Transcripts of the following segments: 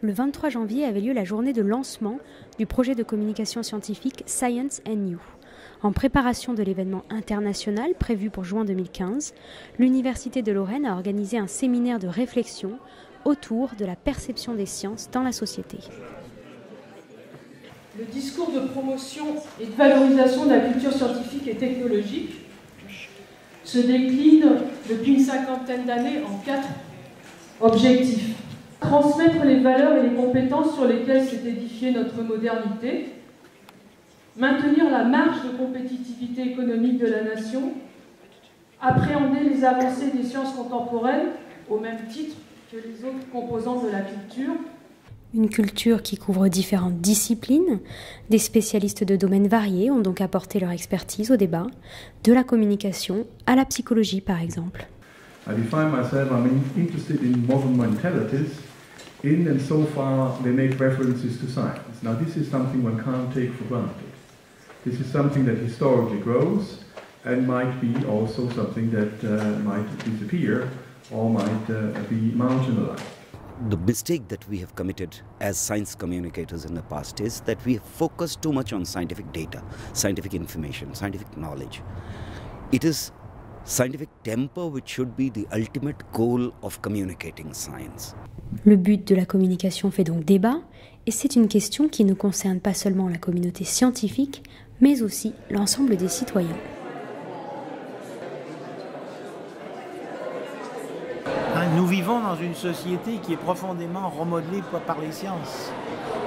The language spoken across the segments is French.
Le 23 janvier avait lieu la journée de lancement du projet de communication scientifique Science and You. En préparation de l'événement international prévu pour juin 2015, l'Université de Lorraine a organisé un séminaire de réflexion autour de la perception des sciences dans la société. Le discours de promotion et de valorisation de la culture scientifique et technologique se décline depuis une cinquantaine d'années en 4 objectifs. Transmettre les valeurs et les compétences sur lesquelles s'est édifiée notre modernité, maintenir la marge de compétitivité économique de la nation, appréhender les avancées des sciences contemporaines au même titre que les autres composantes de la culture. Une culture qui couvre différentes disciplines. Des spécialistes de domaines variés ont donc apporté leur expertise au débat, de la communication à la psychologie par exemple. I define myself, I'm interested in modern mentalities in and so far they make references to science. Now this is something one can't take for granted. This is something that historically grows and might be also something that might disappear or might be marginalized. The mistake that we have committed as science communicators in the past is that we have focused too much on scientific data, scientific information, scientific knowledge. It is scientific temper which should be the ultimate goal of communicating science. Le but de la communication fait donc débat, et c'est une question qui ne concerne pas seulement la communauté scientifique, mais aussi l'ensemble des citoyens. Nous vivons dans une société qui est profondément remodelée par les sciences.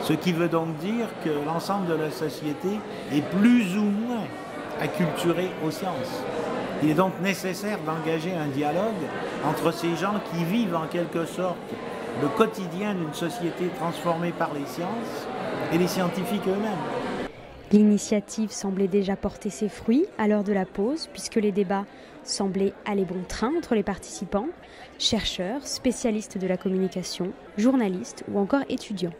Ce qui veut donc dire que l'ensemble de la société est plus ou moins acculturé aux sciences. Il est donc nécessaire d'engager un dialogue entre ces gens qui vivent en quelque sorte le quotidien d'une société transformée par les sciences et les scientifiques eux-mêmes. L'initiative semblait déjà porter ses fruits à l'heure de la pause, puisque les débats semblaient aller bon train entre les participants, chercheurs, spécialistes de la communication, journalistes ou encore étudiants.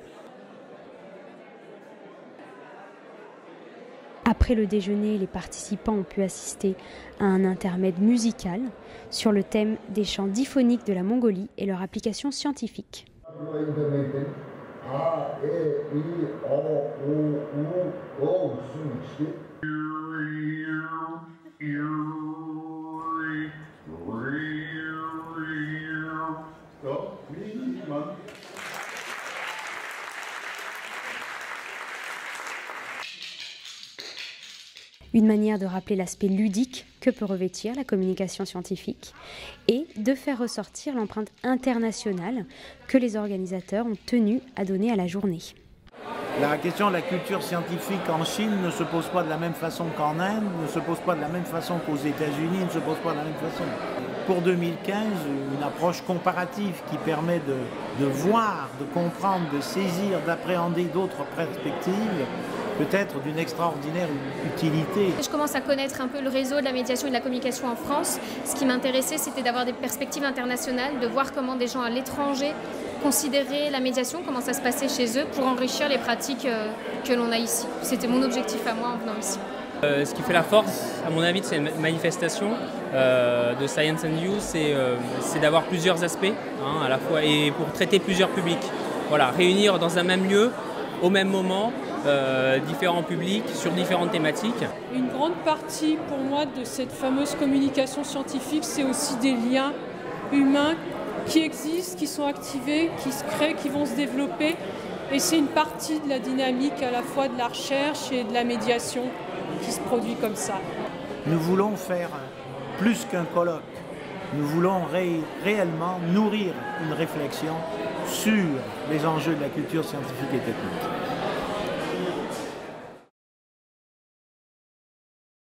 Après le déjeuner, les participants ont pu assister à un intermède musical sur le thème des chants diphoniques de la Mongolie et leur application scientifique. Une manière de rappeler l'aspect ludique que peut revêtir la communication scientifique et de faire ressortir l'empreinte internationale que les organisateurs ont tenu à donner à la journée. La question de la culture scientifique en Chine ne se pose pas de la même façon qu'en Inde, ne se pose pas de la même façon qu'aux États-Unis, ne se pose pas de la même façon. Pour 2015, une approche comparative qui permet de voir, de comprendre, de saisir, d'appréhender d'autres perspectives, peut-être d'une extraordinaire utilité. Je commence à connaître un peu le réseau de la médiation et de la communication en France. Ce qui m'intéressait, c'était d'avoir des perspectives internationales, de voir comment des gens à l'étranger considéraient la médiation, comment ça se passait chez eux, pour enrichir les pratiques que l'on a ici. C'était mon objectif à moi en venant ici. Ce qui fait la force, à mon avis, de cette manifestation de Science and You, c'est d'avoir plusieurs aspects à la fois et pour traiter plusieurs publics. Voilà, réunir dans un même lieu, au même moment, différents publics sur différentes thématiques. Une grande partie pour moi de cette fameuse communication scientifique, c'est aussi des liens humains qui existent, qui sont activés, qui se créent, qui vont se développer. Et c'est une partie de la dynamique à la fois de la recherche et de la médiation qui se produit comme ça. Nous voulons faire plus qu'un colloque. Nous voulons réellement nourrir une réflexion sur les enjeux de la culture scientifique et technique.